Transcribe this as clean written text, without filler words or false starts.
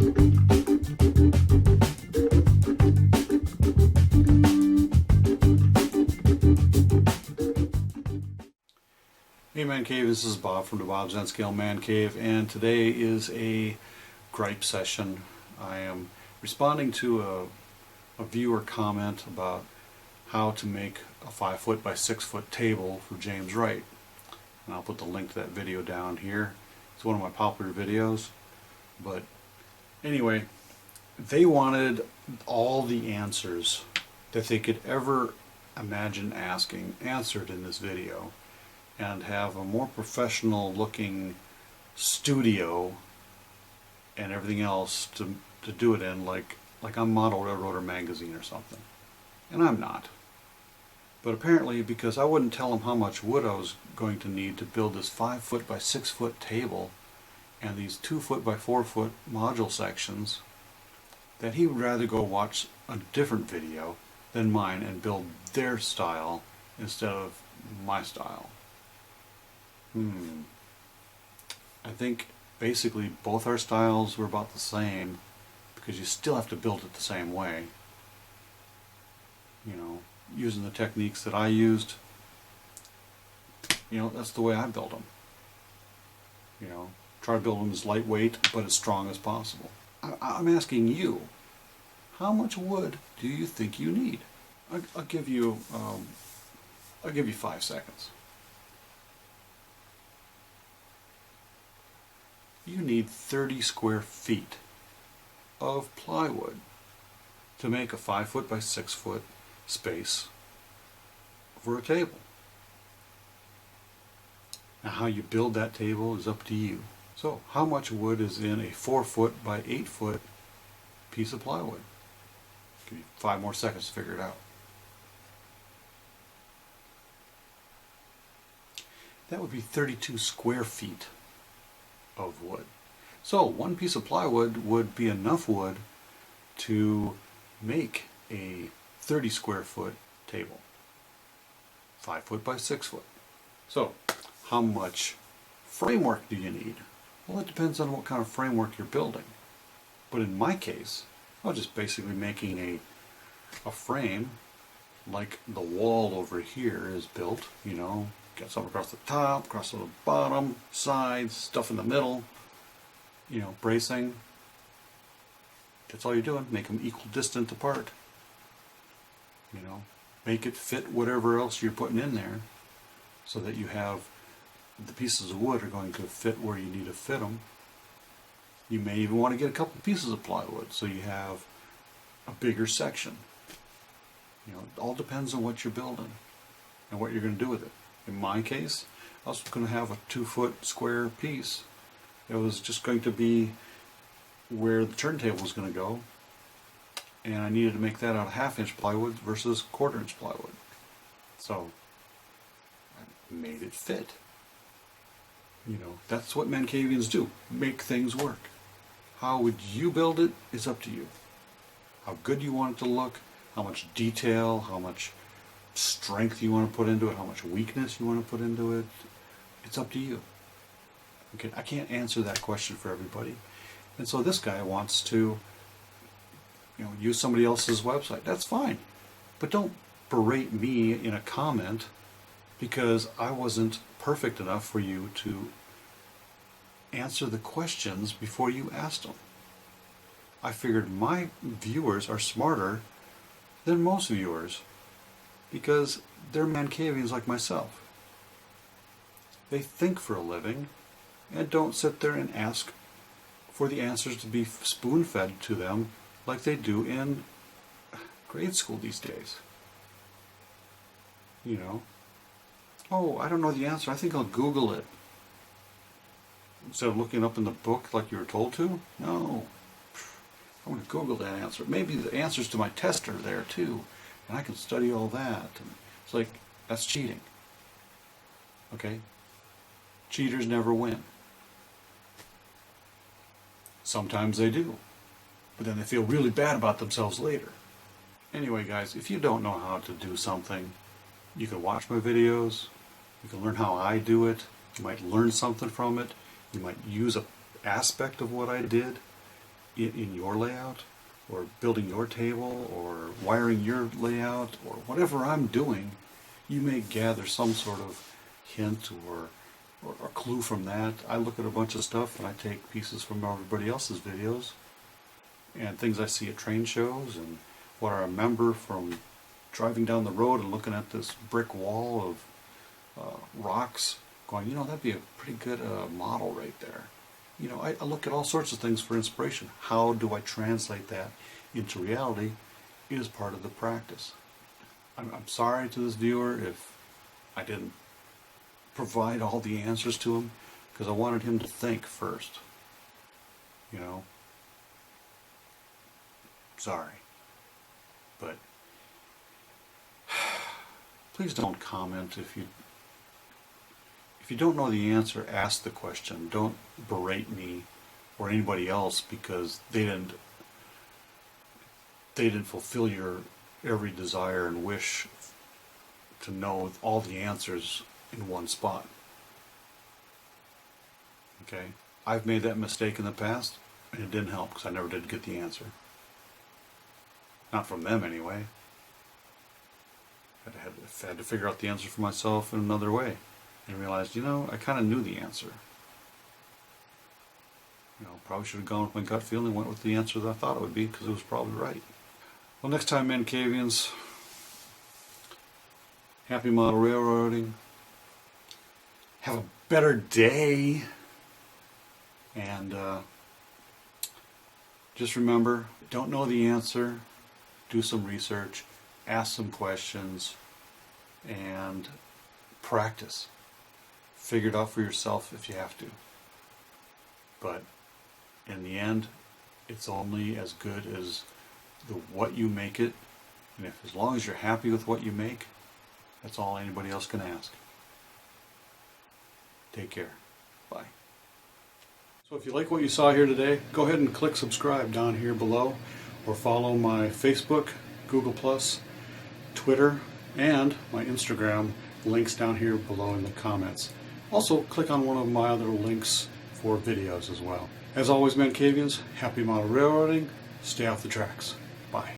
Hey Mancave, this is Bob from the Bob's N Scale Mancave, and today is a gripe session. I am responding to a viewer comment about how to make a 5-foot by 6-foot table for James Wright. And I'll put the link to that video down here. It's one of my popular videos. But anyway, they wanted all the answers that they could ever imagine asking answered in this video, and have a more professional looking studio and everything else to do it in, like I'm Model Railroader magazine or something. And I'm not. But apparently, because I wouldn't tell him how much wood I was going to need to build this 5-foot by 6-foot table and these 2-foot by 4-foot module sections, that he would rather go watch a different video than mine and build their style instead of my style. I think basically both our styles were about the same, because you still have to build it the same way. You know, using the techniques that I used, you know, that's the way I build them. You know, try to build them as lightweight but as strong as possible. I'm asking you, how much wood do you think you need? I'll give you 5 seconds. You need 30 square feet of plywood to make a 5-foot by 6-foot space for a table. Now, how you build that table is up to you. So, how much wood is in a 4-foot by 8-foot piece of plywood? Give you 5 more seconds to figure it out. That would be 32 square feet of wood. So one piece of plywood would be enough wood to make a 30 square foot table, 5-foot by 6-foot. So how much framework do you need? Well, it depends on what kind of framework you're building. But in my case, I was just basically making a frame like the wall over here is built, you know. Got some across the top, across the bottom, sides, stuff in the middle, you know, bracing. That's all you're doing. Make them equal distant apart. You know, make it fit whatever else you're putting in there, so that you have the pieces of wood are going to fit where you need to fit them. You may even want to get a couple pieces of plywood so you have a bigger section. You know, it all depends on what you're building and what you're going to do with it. In my case, I was going to have a 2-foot square piece. It was just going to be where the turntable was going to go, and I needed to make that out of 1/2-inch plywood versus 1/4-inch plywood. So I made it fit. You know, that's what Mancavians do. Make things work. How would you build it is up to you. How good you want it to look, how much detail, how much strength you want to put into it, how much weakness you want to put into it, it's up to you. Okay, I can't answer that question for everybody. And so this guy wants to, you know, use somebody else's website. That's fine. But don't berate me in a comment because I wasn't perfect enough for you to answer the questions before you asked them. I figured my viewers are smarter than most viewers, because they're Mancavians like myself. They think for a living and don't sit there and ask for the answers to be spoon-fed to them like they do in grade school these days. You know, oh, I don't know the answer, I think I'll Google it. Instead of looking up in the book like you were told to? No, I'm going to Google that answer. Maybe the answers to my test are there too, and I can study all that. And it's like, that's cheating. Okay? Cheaters never win. Sometimes they do, but then they feel really bad about themselves later. Anyway, guys, if you don't know how to do something, you can watch my videos, you can learn how I do it, you might learn something from it, you might use an aspect of what I did in your layout, or building your table, or wiring your layout, or whatever I'm doing, you may gather some sort of hint or clue from that. I look at a bunch of stuff and I take pieces from everybody else's videos and things I see at train shows and what I remember from driving down the road and looking at this brick wall of rocks, going, you know, that'd be a pretty good model right there. You know, I look at all sorts of things for inspiration. How do I translate that into reality is part of the practice. I'm sorry to this viewer if I didn't provide all the answers to him, because I wanted him to think first. You know? Sorry. But please don't comment if you don't know the answer. Ask the question. Don't berate me or anybody else because they didn't fulfill your every desire and wish to know all the answers in one spot. Okay? I've made that mistake in the past and it didn't help because I never did get the answer. Not from them anyway. I had to figure out the answer for myself in another way. And realized, you know, I kind of knew the answer. You know, probably should have gone with my gut feeling and went with the answer that I thought it would be because it was probably right. Well, next time, Mancavians, happy model railroading. Have a better day. And just remember, don't know the answer, do some research, ask some questions, and practice. Figure it out for yourself if you have to. But in the end, it's only as good as what you make it. And as long as you're happy with what you make, that's all anybody else can ask. Take care. Bye. So if you like what you saw here today, go ahead and click subscribe down here below, or follow my Facebook, Google+, Twitter, and my Instagram, links down here below in the comments. Also, click on one of my other links for videos as well. As always, Mancavians, happy model railroading. Stay off the tracks. Bye.